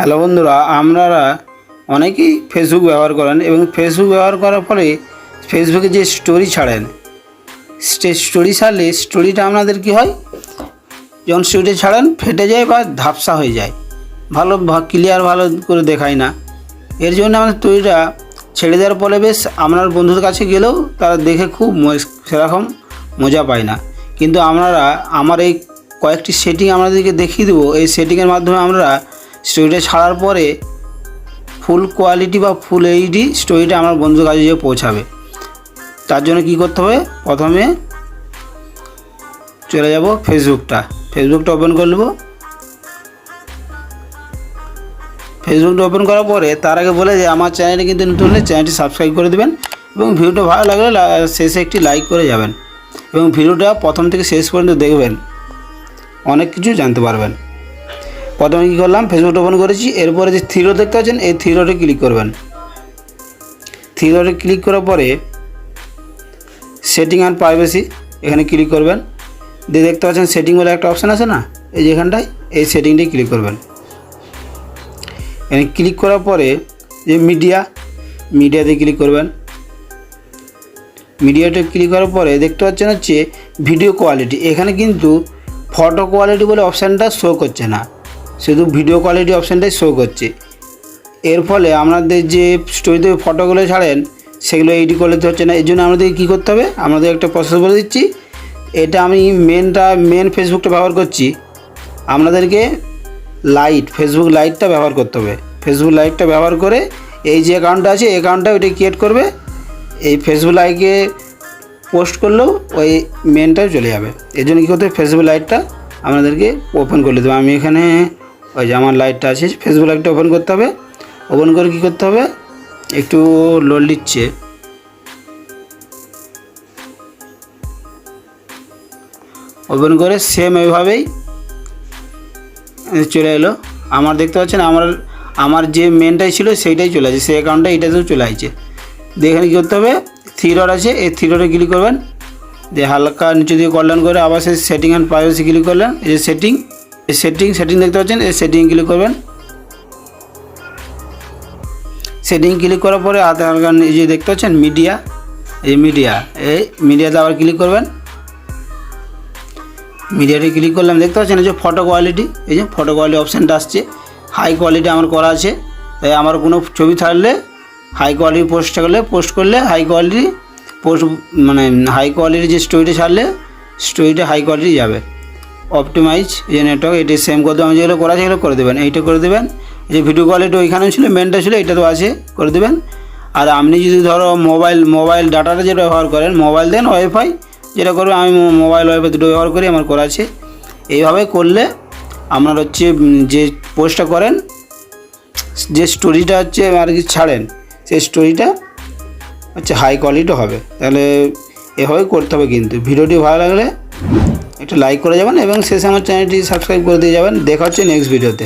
Hello বন্ধুরা, আপনারা অনেকেই ফেসবুক ব্যবহার করেন এবং ফেসবুক ব্যবহার করার ফলে ফেসবুকে যে স্টোরি ছাড়েন, স্টোরি ছাড়লে স্টোরিটা আপনাদের কী হয়, যখন স্টোরিটা ছাড়েন ফেটে যায় বা ঝাপসা হয়ে যায়, ভালো ক্লিয়ার ভালো করে দেখায় না। এর জন্য আমাদের স্টোরিটা ছেড়ে দেওয়ার ফলে বেশ আপনার বন্ধুদের কাছে গেলেও তারা দেখে খুব সেরকম মজা পায় না। কিন্তু আপনারা আমার এই কয়েকটি সেটিং আপনাদেরকে দেখিয়ে দেবো। এই সেটিংয়ের মাধ্যমে আমরা স্টোরিটা ছাড়ার পরে ফুল কোয়ালিটি বা ফুল এইচডি স্টোরিটা আমার বন্ধুর কাছে গিয়ে পৌঁছাবে। তার জন্য কী করতে হবে, প্রথমে চলে যাব ফেসবুকটা ওপেন করে নেব। ফেসবুকটা ওপেন করার পরে তার আগে বলে যে আমার চ্যানেলে কিন্তু নতুন হলে চ্যানেলটি সাবস্ক্রাইব করে দেবেন এবং ভিডিওটা ভালো লাগলে শেষে একটি লাইক করে যাবেন এবং ভিডিওটা প্রথম থেকে শেষ পর্যন্ত দেখবেন, অনেক কিছু জানতে পারবেন। প্রথমে কী করলাম, ফেসবুকটা ওপেন করেছি। এরপরে যে থ্রি ডট দেখতে পাচ্ছেন, এই থ্রি ডটে ক্লিক করবেন। থ্রি ডটে ক্লিক করার পরে সেটিং অ্যান্ড প্রাইভেসি এখানে ক্লিক করবেন। দিয়ে দেখতে পাচ্ছেন সেটিং বলে একটা অপশান আছে না, এই যেখানটায় এই সেটিংটাই ক্লিক করবেন। এখানে ক্লিক করার পরে যে মিডিয়াতে ক্লিক করবেন। মিডিয়াতে ক্লিক করার পরে দেখতে পাচ্ছেন হচ্ছে ভিডিও কোয়ালিটি। এখানে কিন্তু ফটো কোয়ালিটি বলে অপশানটা শো করছে না, শুধু ভিডিও কোয়ালিটি অপশানটাই শো করছে। এর ফলে আপনাদের যে স্টোরিতে ফটোগুলো ছাড়েন সেগুলো এডিট করতে হচ্ছে না। এই জন্য আমাদের কী করতে হবে, আমাদের একটা প্রসেস বলে দিচ্ছি। এটা আমি মেন ফেসবুকটা ব্যবহার করছি, আপনাদেরকে ফেসবুক লাইটটা ব্যবহার করতে হবে। ফেসবুক লাইটটা ব্যবহার করে এই যে অ্যাকাউন্টটা আছে এই অ্যাকাউন্টটা ওইটা ক্রিয়েট করবে। এই ফেসবুক লাইটে পোস্ট করলেও ওই মেনটাও চলে যাবে। এই জন্য কী করতে হবে, ফেসবুক লাইটটা আপনাদেরকে ওপেন করে দেবো। আমি এখানে ওই যে আমার লাইটটা আছে, ফেসবুক লাইটটা ওপেন করতে হবে। ওপেন করে কী করতে হবে, একটু লোড নিচ্ছে। ওপেন করে সেম এইভাবেই চলে এলো। আমার দেখতে পাচ্ছেন আমার যে মেনটাই ছিল সেইটাই চলে আসছে, সেই অ্যাকাউন্টটা এটাতেও চলে আসছে। দিয়ে এখানে কী করতে হবে, থ্রি ডট আছে, এই থ্রি ডটে ক্লিক করবেন। দিয়ে হালকা নিচে দিয়ে কল্যাণ করে আবার সেই সেটিং অ্যান্ড প্রাইভেসি ক্লিক করলেন। এই যে সেটিং দেখতে পাচ্ছেন, এই সেটিং ক্লিক করবেন। সেটিং ক্লিক করার পরে হালকা এই যে দেখতে পাচ্ছেন এই মিডিয়াতে আবার ক্লিক করবেন। মিডিয়াতে ক্লিক করলাম, দেখতে পাচ্ছেন এই যে ফটো কোয়ালিটি, এই যে ফটো কোয়ালিটি অপশানটা আসছে। হাই কোয়ালিটি আমার করা আছে, তাই আমার কোনো ছবি ছাড়লে হাই কোয়ালিটি পোস্ট করলে হাই কোয়ালিটি যে স্টোরিটা ছাড়লে স্টোরিটা হাই কোয়ালিটি যাবে। অপটিমাইজ যে নেটওয়ার্ক, এটি সেম করে দেবেন। আমি যেগুলো করা আছে সেগুলো করে দেবেন, এইটা করে দেবেন। এই যে ভিডিও কোয়ালিটি ওইখানেও ছিল, মেনটা ছিল, এটা তো আছে, করে দেবেন। আর আপনি যদি ধরো মোবাইল ডাটাটা যেটা ব্যবহার করেন, মোবাইল দেন ওয়াইফাই যেটা করবেন, আমি মোবাইল ওয়াইফাই দুটো ব্যবহার করি, আমার করা আছে। এইভাবে করলে আপনার হচ্ছে যে পোস্টটা করেন, যে স্টোরিটা হচ্ছে আর কি ছাড়েন, সেই স্টোরিটা হচ্ছে হাই কোয়ালিটি হবে। তাহলে এভাবেই করতে হবে। কিন্তু ভিডিওটি ভালো লাগলে একটু লাইক করে যাবেন এবং শেষে আমার চ্যানেলটি সাবস্ক্রাইব করে দিয়ে যাবেন। দেখা হচ্ছে নেক্সট ভিডিওতে।